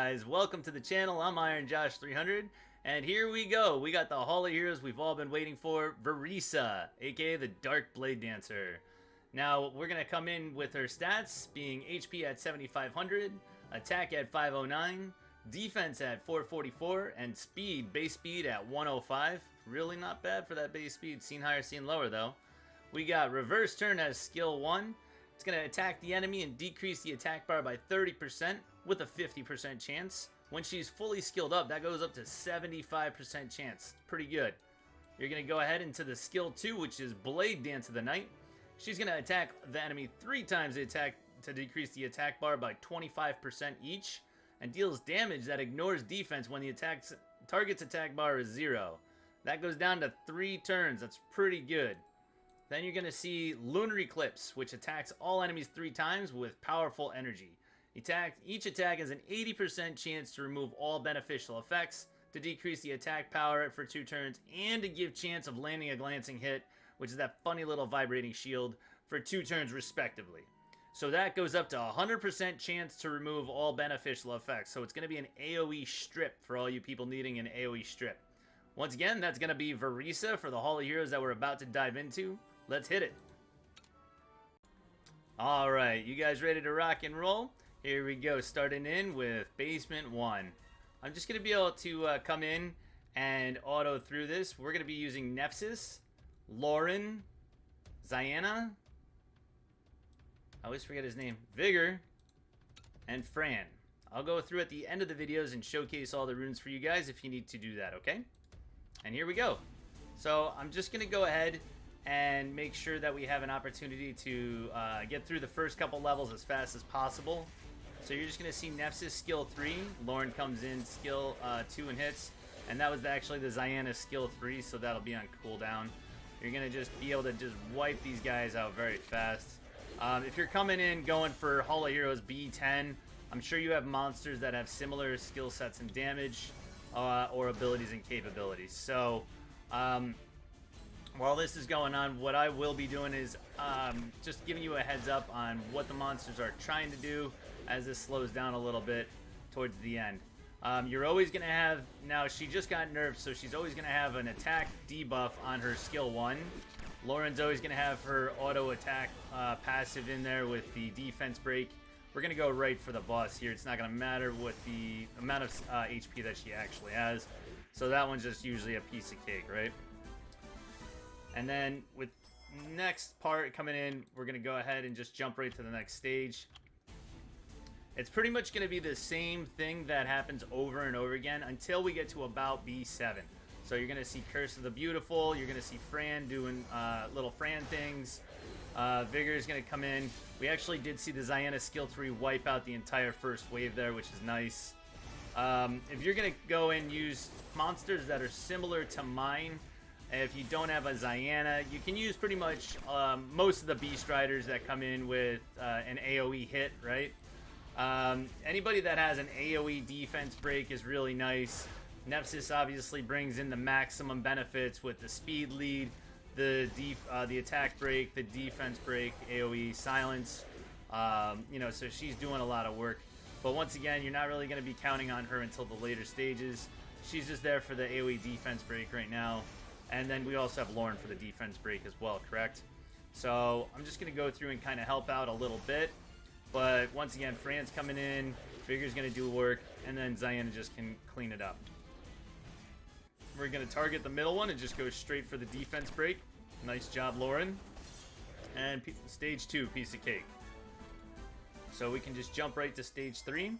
guys? Welcome to the channel. I'm Iron Josh 300, and here we go. We got the Hall of Heroes we've all been waiting for, Vareesa, aka the Dark Blade Dancer. Now, we're going to come in with her stats, being HP at 7,500, attack at 509, defense at 444, and speed, base speed at 105. Really not bad for that base speed. Seen higher, seen lower, though. We got reverse turn as skill 1. It's going to attack the enemy and decrease the attack bar by 30% with a 50% chance. When she's fully skilled up, that goes up to 75% chance. Pretty good. You're going to go ahead into the skill 2, which is Blade Dance of the Night. She's going to attack the enemy 3 times the attack to decrease the attack bar by 25% each, and deals damage that ignores defense when the target's attack bar is 0. That goes down to 3 turns. That's pretty good. Then you're going to see Lunar Eclipse, which attacks all enemies 3 times with powerful energy. Each attack has an 80% chance to remove all beneficial effects, to decrease the attack power for 2 turns, and to give chance of landing a glancing hit, which is that funny little vibrating shield, for 2 turns respectively. So that goes up to 100% chance to remove all beneficial effects. So it's going to be an AoE strip for all you people needing an AoE strip. Once again, that's going to be Vareesa for the Hall of Heroes that we're about to dive into. Let's hit it. Alright, you guys ready to rock and roll? Here we go, starting in with Basement 1. I'm just going to be able to come in and auto through this. We're going to be using Nepsis, Lauren, Ziana, I always forget his name, Vigor, and Fran. I'll go through at the end of the videos and showcase all the runes for you guys if you need to do that, okay? And here we go. So I'm just going to go ahead and make sure that we have an opportunity to get through the first couple levels as fast as possible. So you're just going to see Nepsis skill 3. Lauren comes in skill 2 and hits. And that was actually the Ziana skill 3, so that'll be on cooldown. You're going to just be able to just wipe these guys out very fast. If you're coming in going for Hall of Heroes B10, I'm sure you have monsters that have similar skill sets and damage or abilities and capabilities. So while this is going on, what I will be doing is just giving you a heads up on what the monsters are trying to do as this slows down a little bit towards the end. You're always going to have, now she just got nerfed, so she's always going to have an attack debuff on her skill 1. Lauren's always going to have her auto attack passive in there with the defense break. We're going to go right for the boss here. It's not going to matter what the amount of HP that she actually has. So that one's just usually a piece of cake, right? And then with next part coming in, we're going to go ahead and just jump right to the next stage. It's pretty much going to be the same thing that happens over and over again until we get to about B7. So you're going to see Curse of the Beautiful. You're going to see Fran doing little Fran things. Vigor is going to come in. We actually did see the Ziana skill 3 wipe out the entire first wave there, which is nice. If you're going to go and use monsters that are similar to mine, if you don't have a Ziana, you can use pretty much most of the Beast Riders that come in with an AoE hit, right? Anybody that has an AoE defense break is really nice. Nepsis obviously brings in the maximum benefits with the speed lead, the attack break, the defense break, AoE silence. You know, so she's doing a lot of work. But once again, you're not really going to be counting on her until the later stages. She's just there for the AoE defense break right now. And then we also have Lauren for the defense break as well, correct? So I'm just going to go through and kind of help out a little bit. But once again, Fran's coming in, Vigor's going to do work, and then Ziana just can clean it up. We're going to target the middle one and just go straight for the defense break. Nice job, Lauren. And stage 2, piece of cake. So we can just jump right to stage 3.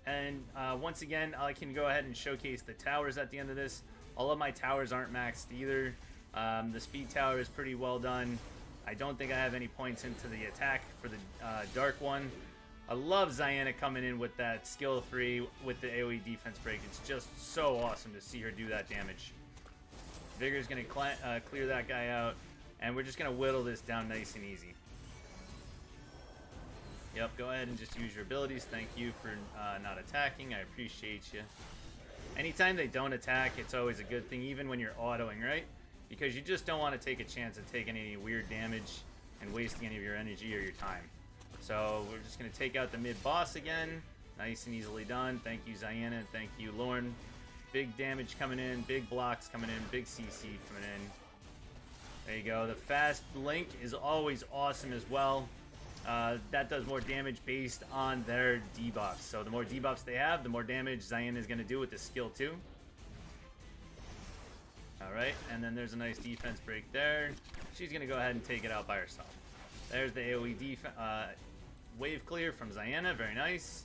And once again, I can go ahead and showcase the towers at the end of this. All of my towers aren't maxed either. The speed tower is pretty well done. I don't think I have any points into the attack for the dark one. I love Ziana coming in with that skill 3 with the AoE defense break. It's just so awesome to see her do that damage. Vigor's going to clear that guy out, and we're just going to whittle this down nice and easy. Yep, go ahead and just use your abilities. Thank you for not attacking. I appreciate you. Anytime they don't attack, it's always a good thing, even when you're autoing, right? Because you just don't want to take a chance of taking any weird damage and wasting any of your energy or your time. So we're just going to take out the mid-boss again. Nice and easily done. Thank you, Zayanna. Thank you, Lauren. Big damage coming in. Big blocks coming in. Big CC coming in. There you go. The fast link is always awesome as well. That does more damage based on their debuffs. So the more debuffs they have, the more damage Zayanna is going to do with the skill too. Alright, and then there's a nice defense break there. She's going to go ahead and take it out by herself. There's the AoE wave clear from Zayanna. Very nice.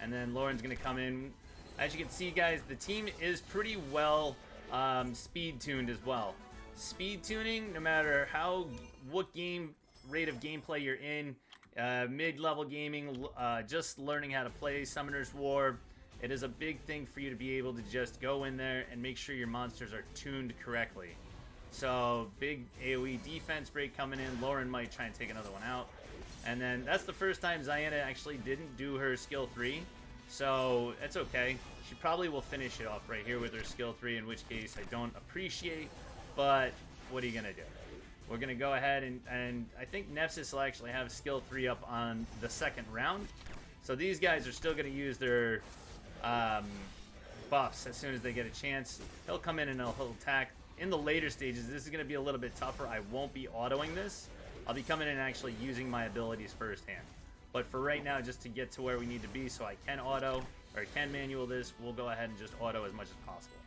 And then Lauren's going to come in. As you can see, guys, the team is pretty well speed tuned as well. Speed tuning, no matter what rate of gameplay you're in, mid-level gaming, just learning how to play Summoner's War, it is a big thing for you to be able to just go in there and make sure your monsters are tuned correctly. So, big AoE defense break coming in. Lauren might try and take another one out. And then, that's the first time Zayanna actually didn't do her skill 3. So, it's okay. She probably will finish it off right here with her skill 3, in which case I don't appreciate. But, what are you going to do? We're going to go ahead and I think Nepsis will actually have skill 3 up on the second round. So, these guys are still going to use their buffs as soon as they get a chance. He'll come in and he'll attack. In the later stages, this is going to be a little bit tougher. I won't be autoing this. I'll be coming in and actually using my abilities firsthand. But for right now, just to get to where we need to be so I can auto, or can manual this, we'll go ahead and just auto as much as possible.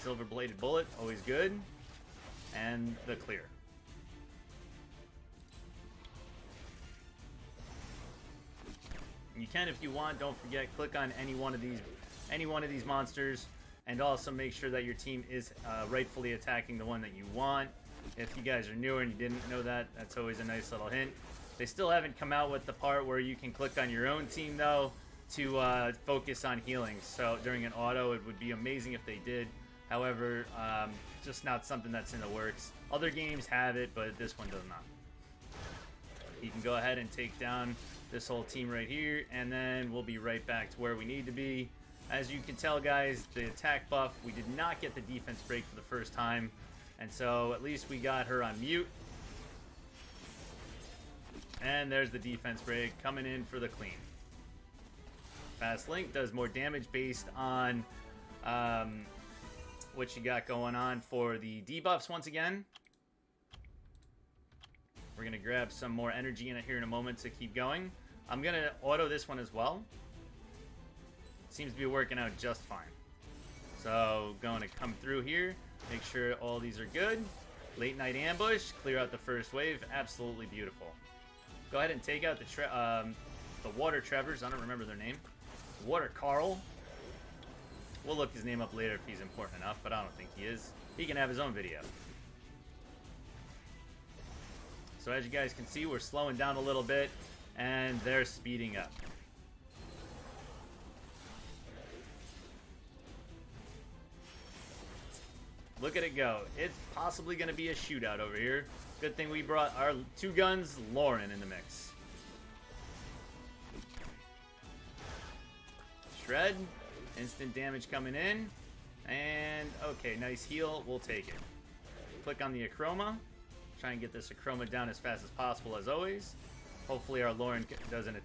Silver bladed bullet, always good. And the clear. You can, if you want, don't forget, click on any one of these monsters, and also make sure that your team is rightfully attacking the one that you want. If you guys are newer and you didn't know that, that's always a nice little hint. They still haven't come out with the part where you can click on your own team, though, to focus on healing. So during an auto, it would be amazing if they did. However, just not something that's in the works. Other games have it, but this one does not. You can go ahead and take down this whole team right here, and then we'll be right back to where we need to be. As you can tell, guys, the attack buff, we did not get the defense break for the first time, and so at least we got her on mute. And there's the defense break coming in for the clean. Fast Link does more damage based on what you got going on for the debuffs once again. We're going to grab some more energy in it here in a moment to keep going. I'm going to auto this one as well. Seems to be working out just fine. So, going to come through here, make sure all these are good. Late night ambush, clear out the first wave. Absolutely beautiful. Go ahead and take out the Water Trevors. I don't remember their name. Water Carl. We'll look his name up later if he's important enough, but I don't think he is. He can have his own video. So as you guys can see, we're slowing down a little bit, and they're speeding up. Look at it go. It's possibly going to be a shootout over here. Good thing we brought our two guns, Lauren, in the mix. Shred. Instant damage coming in. And, okay, nice heal. We'll take it. Click on the Acroma. Try and get this Acroma down as fast as possible, as always. Hopefully our Lauren does an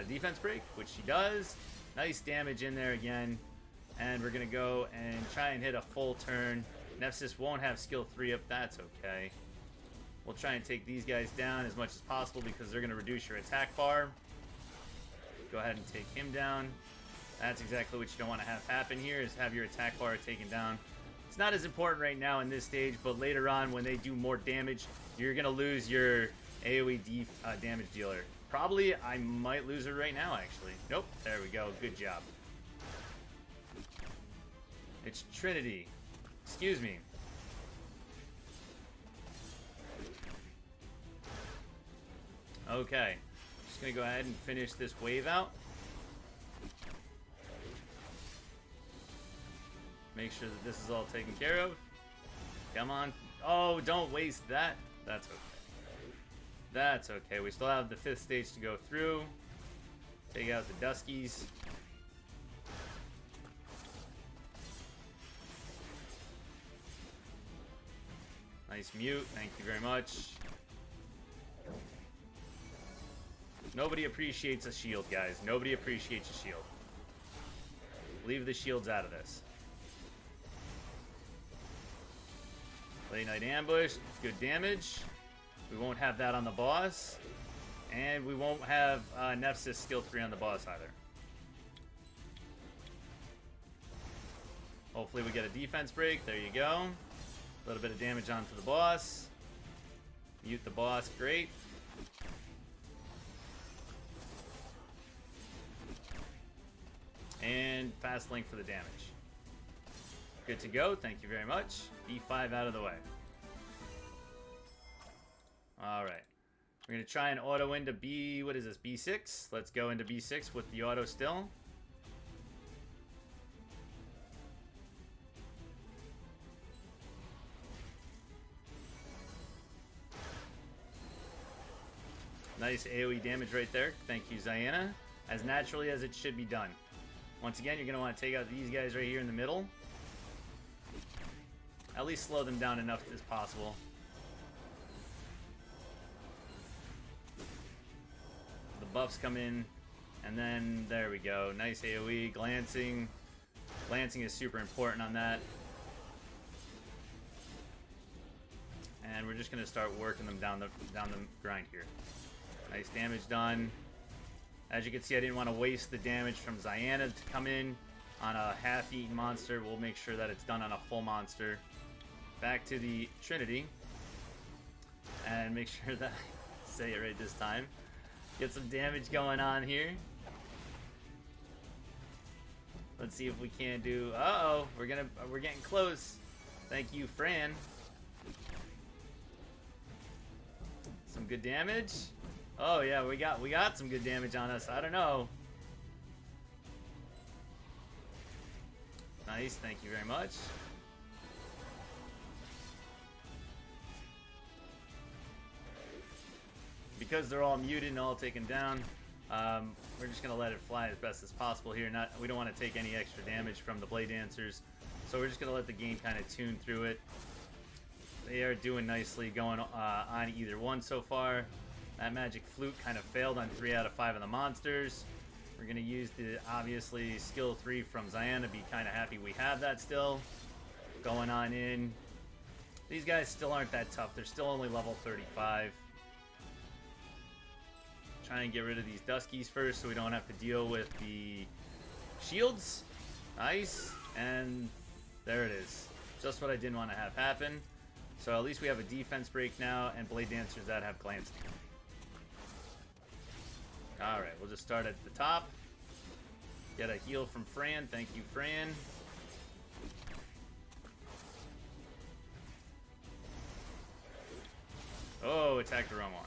defense break, which she does. Nice damage in there again. And we're going to go and try and hit a full turn. Nepsis won't have skill 3 up. That's okay. We'll try and take these guys down as much as possible because they're going to reduce your attack bar. Go ahead and take him down. That's exactly what you don't want to have happen here, is have your attack bar taken down. It's not as important right now in this stage, but later on when they do more damage, you're going to lose your AoE damage dealer. Probably, I might lose her right now, actually. Nope, there we go. Good job. It's Trinity. Excuse me. Okay. Just going to go ahead and finish this wave out. Make sure that this is all taken care of. Come on. Oh, don't waste that. That's okay. That's okay. We still have the 5th stage to go through. Take out the Duskies. Nice mute. Thank you very much. Nobody appreciates a shield, guys. Nobody appreciates a shield. Leave the shields out of this. Late Night Ambush, good damage. We won't have that on the boss. And we won't have Nefsis skill 3 on the boss either. Hopefully we get a defense break. There you go. A little bit of damage onto the boss. Mute the boss, great. And fast link for the damage. Good to go, thank you very much. B5 out of the way. Alright. We're going to try and auto into what is this, B6? Let's go into B6 with the auto still. Nice AoE damage right there. Thank you, Zayanna. As naturally as it should be done. Once again, you're going to want to take out these guys right here in the middle. At least slow them down enough as possible. The buffs come in. And then, there we go. Nice AoE. Glancing. Glancing is super important on that. And we're just going to start working them down the grind here. Nice damage done. As you can see, I didn't want to waste the damage from Zayanna to come in on a half-eaten monster. We'll make sure that it's done on a full monster. Back to the Trinity. And make sure that I say it right this time. Get some damage going on here. Let's see if we can't do... Uh-oh, we're getting close. Thank you, Fran. Some good damage. Oh yeah, we got some good damage on us. I don't know. Nice, thank you very much. Because they're all muted and all taken down, we're just gonna let it fly as best as possible here. We don't want to take any extra damage from the Blade Dancers, so we're just gonna let the game kind of tune through it. They are doing nicely, going on either one so far. That magic flute kind of failed on 3 out of 5 of the monsters. We're going to use the, obviously, skill 3 from Zayanna. Be kind of happy we have that still. Going on in. These guys still aren't that tough. They're still only level 35. Try and get rid of these Duskies first so we don't have to deal with the shields. Nice. And there it is. Just what I didn't want to have happen. So at least we have a defense break now and Blade Dancers that have glancing. Alright, we'll just start at the top. Get a heal from Fran. Thank you, Fran. Oh, attacked the wrong one.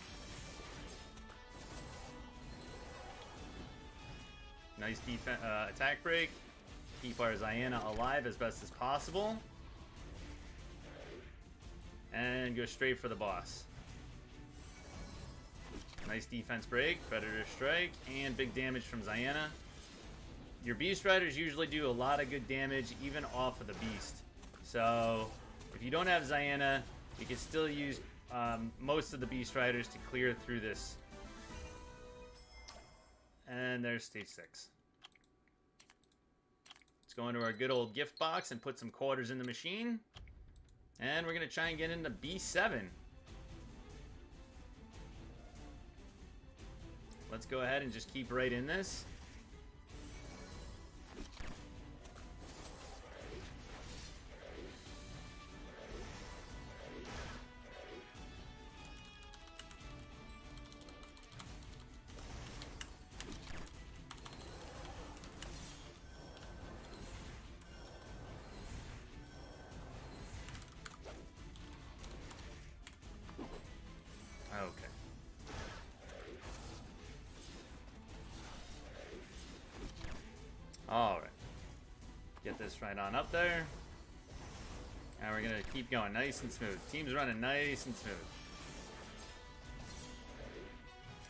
Nice attack break. Keep our Zayanna alive as best as possible. And go straight for the boss. Nice defense break, Predator Strike, and big damage from Zayanna. Your Beast Riders usually do a lot of good damage, even off of the Beast. So, if you don't have Zayanna, you can still use most of the Beast Riders to clear through this. And there's stage 6. Let's go into our good old gift box and put some quarters in the machine. And we're going to try and get into B7. Let's go ahead and just keep right in this. Okay. Alright. Get this right on up there. And we're going to keep going nice and smooth. Team's running nice and smooth.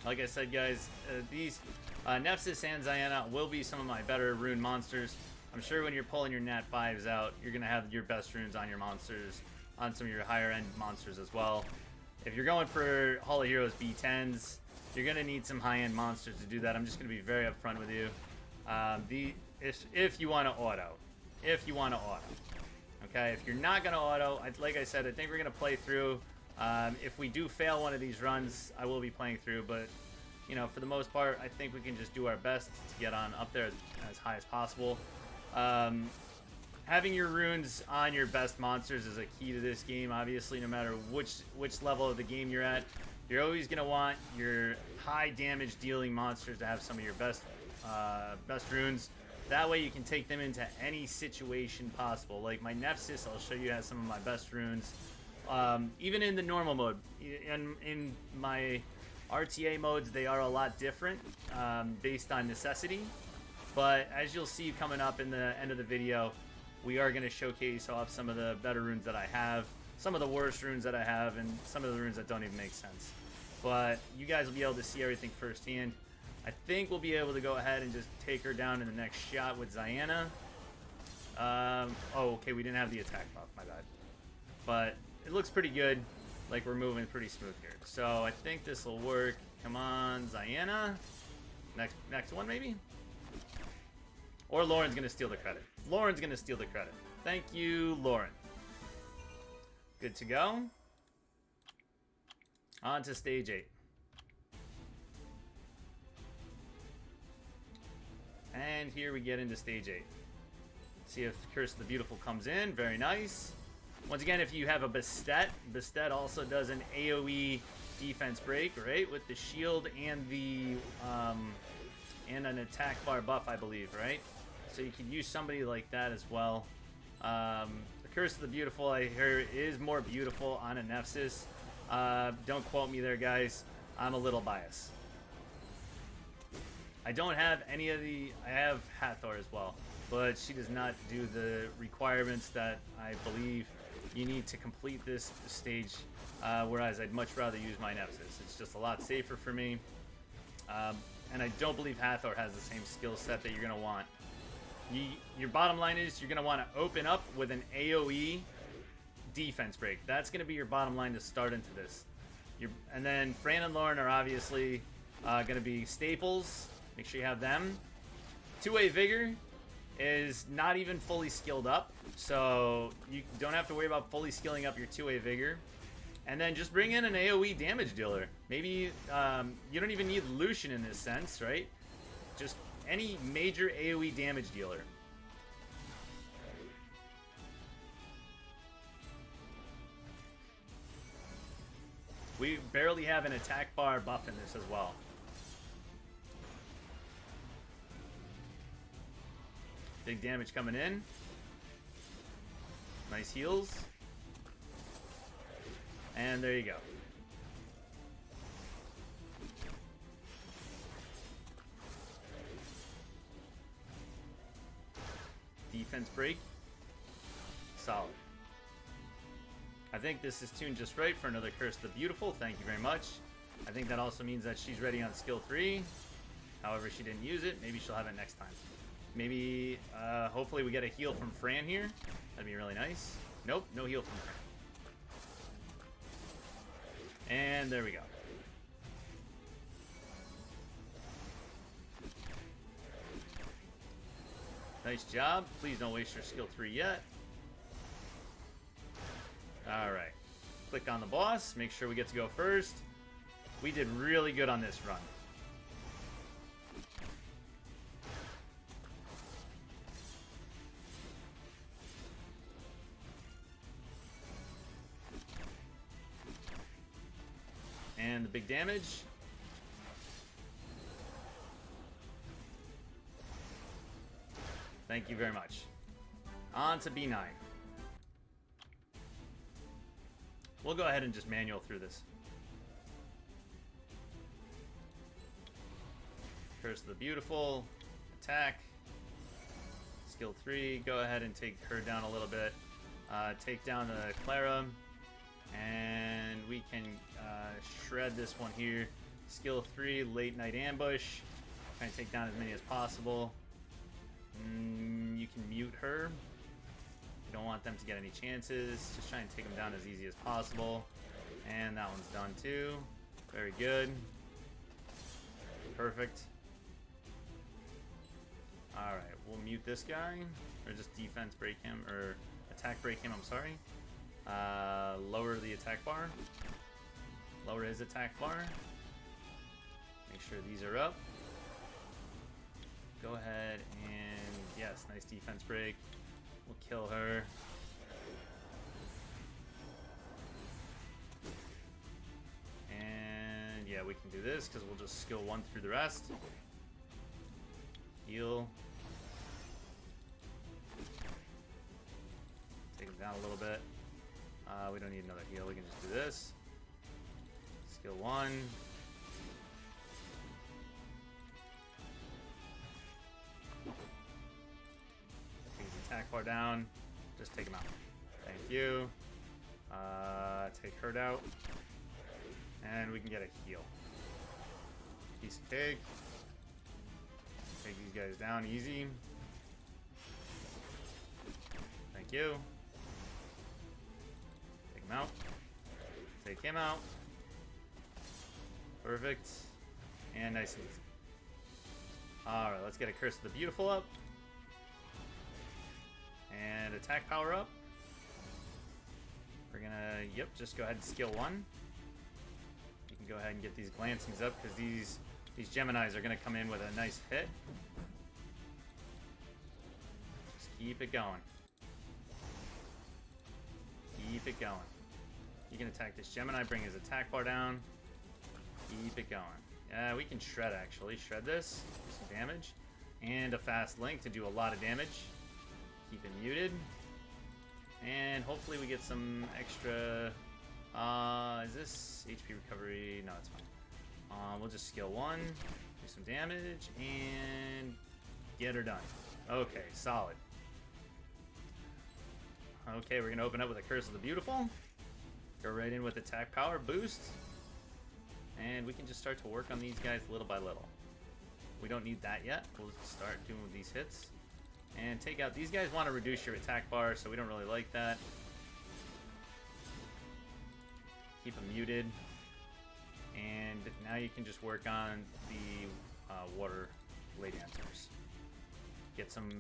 Like I said, guys, these Nefsis and Zayanna will be some of my better rune monsters. I'm sure when you're pulling your Nat 5s out, you're going to have your best runes on your monsters, on some of your higher end monsters as well. If you're going for Hall of Heroes B10s, you're gonna need some high-end monsters to do that. I'm just gonna be very upfront with you. If you want to auto, okay. If you're not gonna auto, like I said, I think we're gonna play through. If we do fail one of these runs, I will be playing through, but you know, for the most part, I think we can just do our best to get on up there as high as possible. Having your runes on your best monsters is a key to this game. Obviously, no matter which level of the game you're at, you're always gonna want your high damage dealing monsters to have some of your best runes. That way you can take them into any situation possible. Like my Nephsis, I'll show you, has some of my best runes. Even in the normal mode, in my RTA modes, they are a lot different based on necessity. But as you'll see coming up in the end of the video, we are going to showcase off some of the better runes that I have, some of the worst runes that I have, and some of the runes that don't even make sense. But you guys will be able to see everything firsthand. I think we'll be able to go ahead and just take her down in the next shot with Zayanna. Oh, okay, we didn't have the attack buff, my bad. But it looks pretty good, like we're moving pretty smooth here. So I think this will work. Come on, Zayanna. Next one, maybe? Or Lauren's going to steal the credit. Lauren's going to steal the credit. Thank you, Lauren. Good to go. On to stage 8. And here we get into stage 8. See if Curse of the Beautiful comes in. Very nice. Once again, if you have a Bastet also does an Aoe Defense Break, right? With the shield and the and an attack bar buff, I believe, right? So you can use somebody like that as well. The Curse of the Beautiful, I hear, is more beautiful on a Nephsis. Don't quote me there, guys. I'm a little biased. I don't have any of the... I have Hathor as well, but she does not do the requirements that I believe you need to complete this stage, whereas I'd much rather use my Nephsis. It's just a lot safer for me. And I don't believe Hathor has the same skill set that you're going to want. Your bottom line is you're going to want to open up with an AoE Defense Break. That's going to be your bottom line to start into this. And then Fran and Lauren are obviously going to be staples. Make sure you have them. Two-way Vigor is not even fully skilled up, so you don't have to worry about fully skilling up your two-way Vigor. And then just bring in an AoE damage dealer. Maybe you don't even need Lucian in this sense, right? Just any major AoE damage dealer. We barely have an attack bar buff in this as well. Big damage coming in. Nice heals. And there you go. Defense break. Solid. I think this is tuned just right for another Curse of the Beautiful. Thank you very much. I think that also means that she's ready on skill 3. However, she didn't use it. Maybe she'll have it next time. Maybe, hopefully we get a heal from Fran here. That'd be really nice. Nope, no heal from Fran. And there we go. Nice job. Please don't waste your skill 3 yet. Alright. Click on the boss. Make sure we get to go first. We did really good on this run. And the big damage. Thank you very much. On to B9. We'll go ahead and just manual through this. Curse of the Beautiful. Attack. Skill 3. Go ahead and take her down a little bit. Take down the Clara. And we can shred this one here. Skill 3, Late Night Ambush. Try and take down as many as possible. You can mute her. You don't want them to get any chances. Just try and take them down as easy as possible. And that one's done too. Very good. perfect. Alright, we'll mute this guy. Or just defense break him, or attack break him, I'm sorry. Lower the attack bar. Lower his attack bar. Make sure these are up. Go ahead and, yes, nice defense break. We'll kill her. And yeah, we can do this because we'll just skill 1 through the rest. Heal. Take him down a little bit. We don't need another heal. We can just do this. Skill 1. Take his attack bar down. Just take him out. Thank you. Take her out. And we can get a heal. Piece of cake. Take these guys down easy. Thank you. Take him out. Take him out. Perfect. And nice and easy. Alright, let's get a Curse of the Beautiful up. And attack power up. We're gonna, yep, just go ahead and skill 1. You can go ahead and get these glancings up because these Geminis are gonna come in with a nice hit. Just keep it going. Keep it going. You can attack this Gemini, bring his attack bar down. Keep it going. Yeah, we can shred actually. Shred this, do some damage. And a fast link to do a lot of damage. Keep it muted. And hopefully we get some extra... is this HP recovery? No, it's fine. We'll just skill 1, do some damage, and get her done. Okay, solid. Okay, we're going to open up with a Curse of the Beautiful. Go right in with attack power boost. And we can just start to work on these guys little by little. We don't need that yet. We'll start doing these hits. And take out... These guys want to reduce your attack bar, so we don't really like that. Keep them muted. And now you can just work on the water lady answers. Get some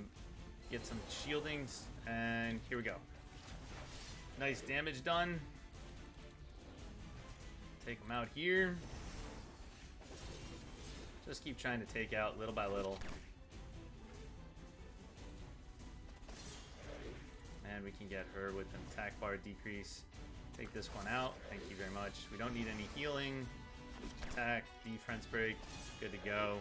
shieldings, and here we go. Nice damage done. Take them out here. Just keep trying to take out little by little. And we can get her with an attack bar decrease. Take this one out. Thank you very much. We don't need any healing. Attack, defense break. Good to go.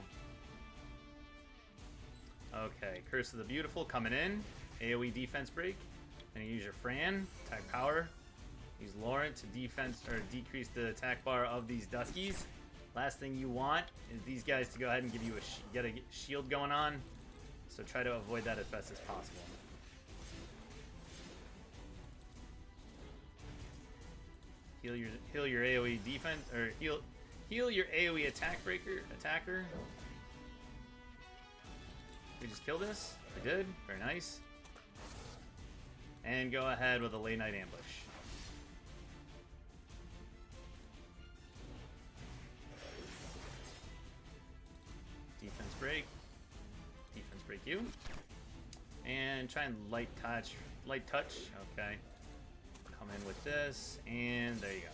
Okay, Curse of the Beautiful coming in. AoE defense break. And you use your Fran, attack power. Use Laurent to defense or decrease the attack bar of these Duskies. Last thing you want is these guys to go ahead and give you get a shield going on. So try to avoid that as best as possible. Heal your AoE defense or heal your AoE attacker. We just kill this. We did. Very nice. And go ahead with a late night ambush. Defense break. Defense break you. And try and light touch. Okay. Come in with this, and there you go.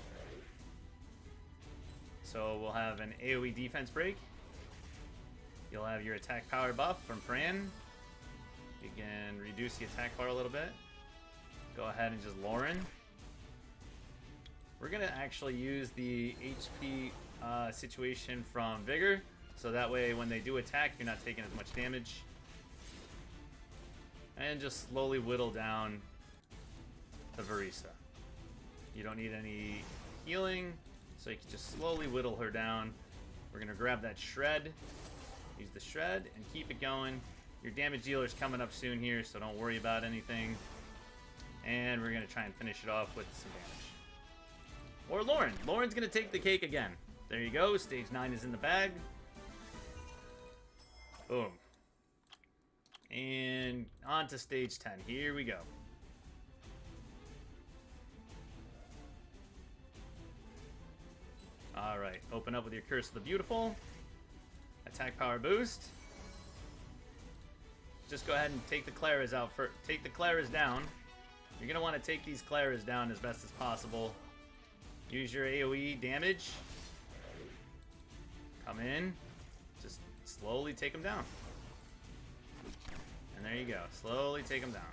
So we'll have an AoE defense break. You'll have your attack power buff from Fran. You can reduce the attack bar a little bit. Go ahead and just Lauren. We're gonna actually use the HP situation from Vigor, so that way when they do attack, you're not taking as much damage. And just slowly whittle down the Vareesa. You don't need any healing, so you can just slowly whittle her down. We're gonna grab that shred, use the shred, and keep it going. Your damage dealer's coming up soon here, so don't worry about anything. And we're gonna try and finish it off with some damage. Or Lauren. Lauren's gonna take the cake again. There you go. Stage 9 is in the bag. Boom. And on to stage 10. Here we go. Alright, open up with your Curse of the Beautiful. Attack power boost. Just go ahead and take the Claras out for take the Claras down. You're gonna want to take these Claras down as best as possible. Use your AoE damage. Come in. Just slowly take them down. And there you go. Slowly take them down.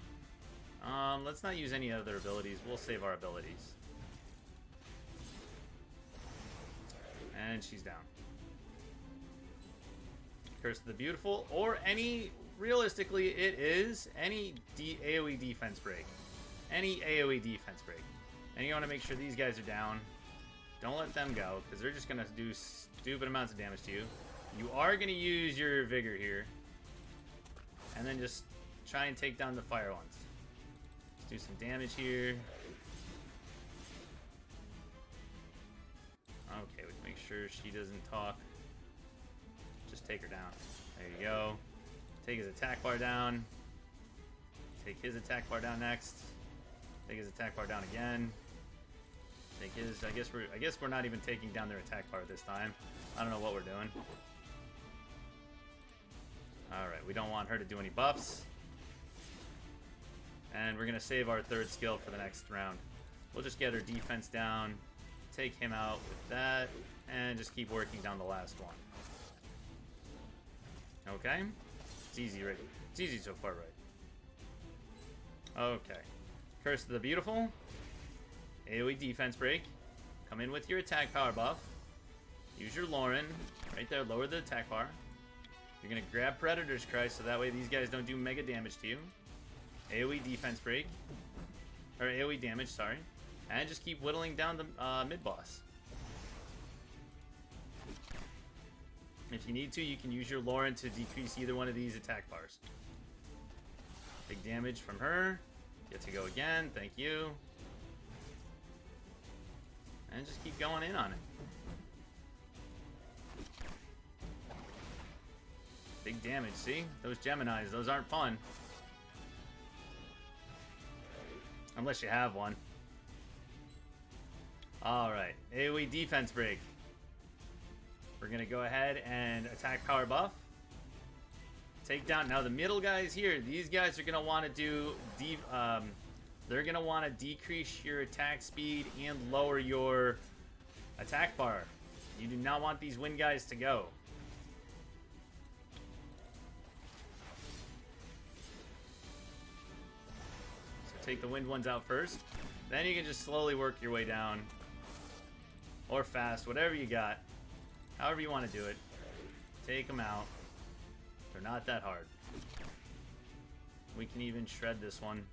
Let's not use any other abilities. We'll save our abilities. And she's down. Curse of the Beautiful, or any, realistically, it is any AoE Defense Break. Any AoE Defense Break. And you want to make sure these guys are down. Don't let them go, because they're just going to do stupid amounts of damage to you. You are going to use your Vigor here. And then just try and take down the fire ones. Let's do some damage here. Okay, we can make sure she doesn't talk. Just take her down. There you go. Take his attack bar down. Take his attack bar down next. Take his attack bar down again. Take his. I guess we're not even taking down their attack bar this time. I don't know what we're doing. All right, we don't want her to do any buffs. And we're gonna save our third skill for the next round. We'll just get her defense down. Take him out with that, and just keep working down the last one. Okay? It's easy, right? It's easy so far, right? Okay. Curse of the Beautiful. AoE Defense Break. Come in with your attack power buff. Use your Lauren. Right there, lower the attack bar. You're going to grab Predator's Cry, so that way these guys don't do mega damage to you. AoE Defense Break. Or AoE damage, sorry. And just keep whittling down the mid-boss. If you need to, you can use your Lauren to decrease either one of these attack bars. Big damage from her. Get to go again. Thank you. And just keep going in on it. Big damage, see? Those Geminis, those aren't fun. Unless you have one. Alright, AoE Defense Break. We're going to go ahead and attack power buff. Take down. Now the middle guys here, these guys are going to want to do... they're going to want to decrease your attack speed and lower your attack bar. You do not want these wind guys to go. So take the wind ones out first. Then you can just slowly work your way down. Or fast, whatever you got. However you want to do it. Take them out. They're not that hard. We can even shred this one.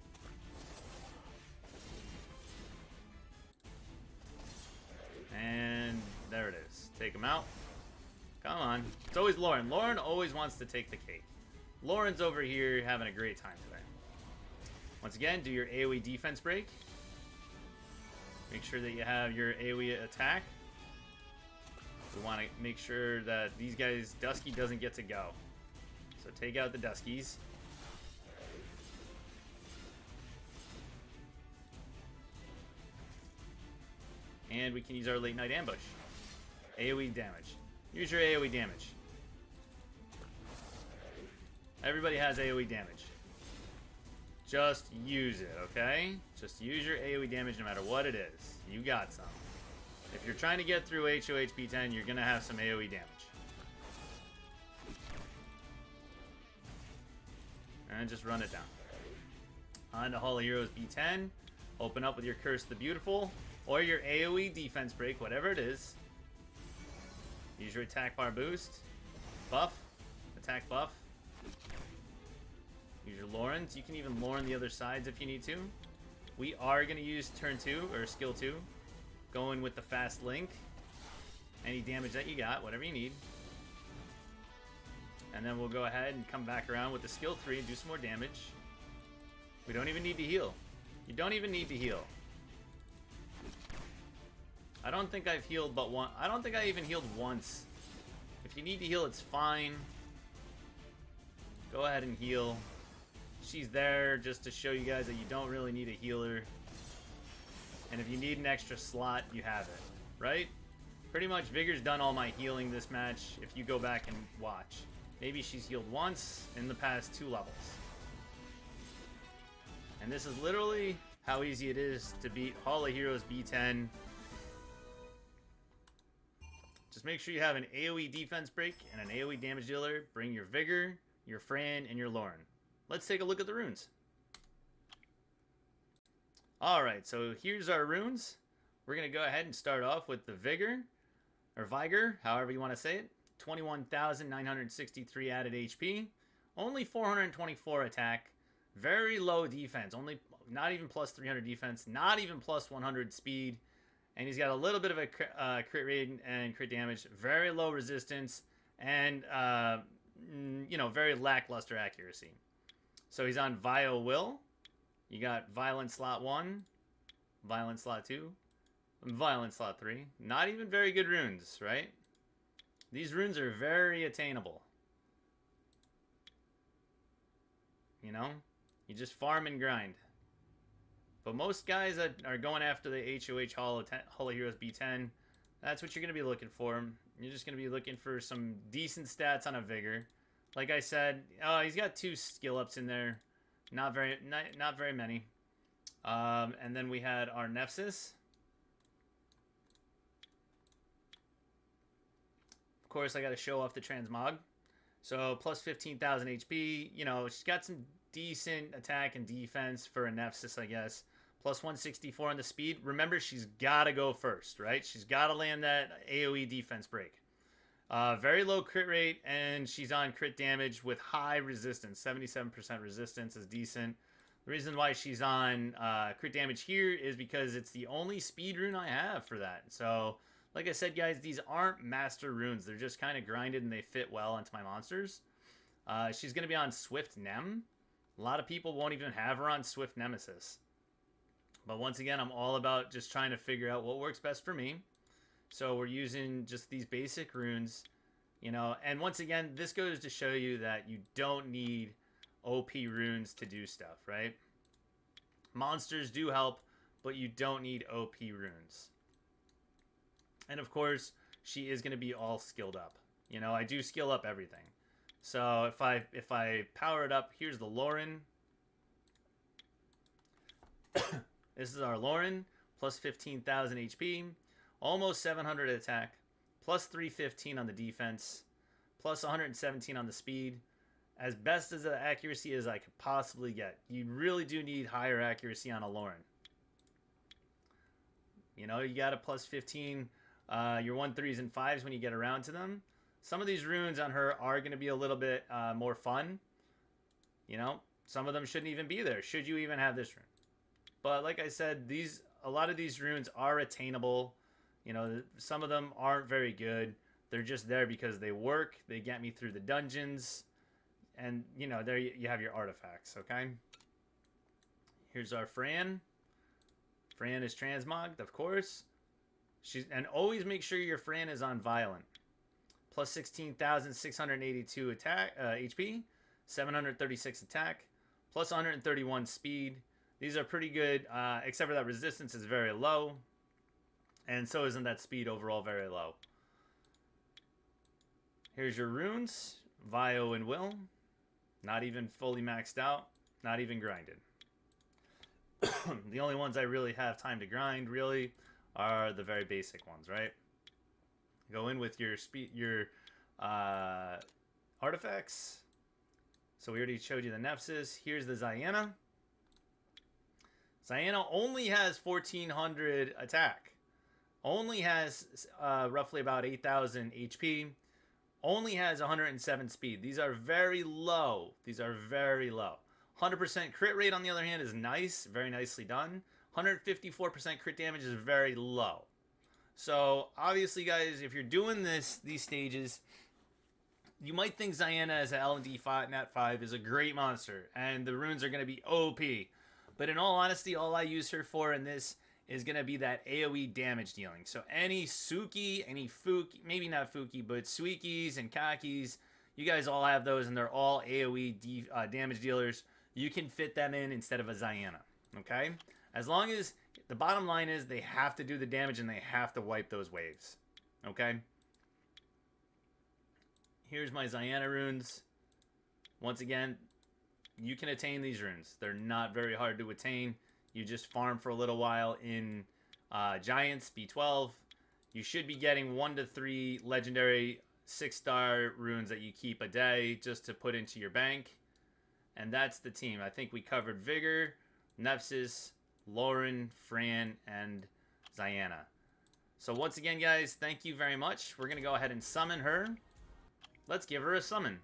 And there it is. Take them out. Come on. It's always Lauren. Lauren always wants to take the cake. Lauren's over here having a great time today. Once again, do your AoE Defense Break. Make sure that you have your AoE attack. We want to make sure that these guys, Dusky doesn't get to go. So take out the Duskies. And we can use our Late Night Ambush. AoE damage. Use your AoE damage. Everybody has AoE damage. Just use it, okay? Just use your AoE damage no matter what it is. You got some. If you're trying to get through HOH B10, you're going to have some AoE damage. And just run it down. On to Hall of Heroes B10. Open up with your Curse of the Beautiful. Or your AoE Defense Break, whatever it is. Use your attack bar boost. Buff. Attack buff. Use your Laurens. You can even Lauren the other sides if you need to. We are going to use turn 2, or skill 2. Going with the fast link. Any damage that you got, whatever you need. And then we'll go ahead and come back around with the skill 3 and do some more damage. We don't even need to heal. You don't even need to heal. I don't think I've healed but one. I don't think I even healed once. If you need to heal, it's fine. Go ahead and heal. She's there just to show you guys that you don't really need a healer. And if you need an extra slot, you have it, right? Pretty much Vigor's done all my healing this match if you go back and watch. Maybe she's healed once in the past 2 levels. And this is literally how easy it is to beat Hall of Heroes B10. Just make sure you have an Aoe Defense Break and an Aoe Damage Dealer. Bring your Vigor, your Fran, and your Lauren. Let's take a look at the runes. Alright, so here's our runes. We're going to go ahead and start off with the Vigor, or Vigor, however you want to say it. 21,963 added HP. Only 424 attack. Very low defense. Only, not even plus 300 defense. Not even plus 100 speed. And he's got a little bit of a crit rate and crit damage. Very low resistance. And, you know, very lackluster accuracy. So he's on Vio Will. You got Violent Slot 1. Violent Slot 2. Violent Slot 3. Not even very good runes, right? These runes are very attainable. You know? You just farm and grind. But most guys that are going after the HOH Hall of Heroes B10, that's what you're going to be looking for. You're just going to be looking for some decent stats on a Vigor. Like I said, he's got 2 skill ups in there. Not very many. And then we had our Nepsis. Of course, I got to show off the Transmog. So, plus 15,000 HP. You know, she's got some decent attack and defense for a Nepsis, I guess. Plus 164 on the speed. Remember, she's got to go first, right? She's got to land that AoE Defense Break. Very low crit rate, and she's on crit damage with high resistance. 77% resistance is decent. The reason why she's on crit damage here is because it's the only speed rune I have for that. So, like I said, guys, these aren't master runes. They're just kind of grinded, and they fit well into my monsters. She's going to be on Swift Nem. A lot of people won't even have her on Swift Nemesis. But once again, I'm all about just trying to figure out what works best for me. So we're using just these basic runes, you know. And once again, this goes to show you that you don't need OP runes to do stuff, right? Monsters do help, but you don't need OP runes. And of course, she is going to be all skilled up. You know, I do skill up everything. So if I power it up, here's the Lauren. This is our Lauren, plus 15,000 HP, almost 700 attack, plus 315 on the defense, plus 117 on the speed. As best as the accuracy as I could possibly get. You really do need higher accuracy on a Lauren. You know, you got a plus 15, your 1 3s and 5s when you get around to them. Some of these runes on her are going to be a little bit more fun. You know, some of them shouldn't even be there. Should you even have this rune? But like I said, a lot of these runes are attainable. You know, some of them aren't very good. They're just there because they work. They get me through the dungeons. And, you know, there you have your artifacts, okay? Here's our Fran. Fran is transmogged, of course. And always make sure your Fran is on Violent. Plus 16,682 attack HP. 736 attack. Plus 131 speed. These are pretty good, except for that resistance is very low. And so isn't that speed overall very low. Here's your runes. Vio and Will. Not even fully maxed out. Not even grinded. The only ones I really have time to grind, really, are the very basic ones, right? Go in with your artifacts. So we already showed you the Nepsis. Here's the Ziana. Ziana only has 1,400 attack. Only has roughly about 8,000 HP. Only has 107 speed. These are very low. These are very low. 100% crit rate, on the other hand, is nice. Very nicely done. 154% crit damage is very low. So, obviously, guys, if you're doing these stages, you might think Ziana as an L&D Nat 5 is a great monster. And the runes are going to be OP. But in all honesty, all I use her for in this is going to be that AoE damage dealing. So any Suki, any Fuki, maybe not Fuki, but Suikis and Kakis, you guys all have those, and they're all AoE damage dealers. You can fit them in instead of a Ziana, okay? As long as, the bottom line is they have to do the damage and they have to wipe those waves. Okay. Here's my Ziana runes. Once again, you can attain these runes. They're not very hard to attain. You just farm for a little while in Giants, B12. You should be getting 1 to 3 legendary 6-star runes that you keep a day just to put into your bank. And that's the team. I think we covered Vigor, Nepsis, Lauren, Fran, and Ziana. So once again, guys, thank you very much. We're going to go ahead and summon her. Let's give her a summon.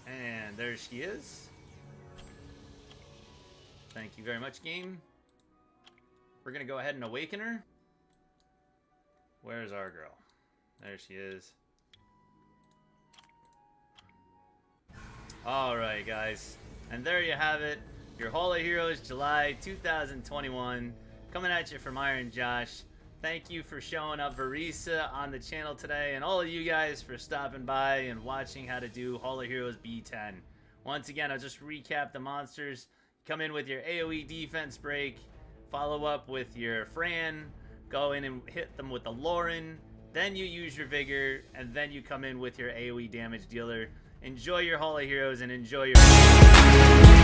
And there she is. Thank you very much, game. We're going to go ahead and awaken her. Where's our girl? There she is. Alright, guys. And there you have it. Your Hall of Heroes July 2021. Coming at you from Iron Josh. Thank you for showing up, Vareesa, on the channel today. And all of you guys for stopping by and watching how to do Hall of Heroes B10. Once again, I'll just recap the monsters. Come in with your Aoe Defense Break. Follow up with your Fran. Go in and hit them with the Lauren. Then you use your Vigor. And then you come in with your Aoe damage dealer. Enjoy your Hall of Heroes and enjoy your...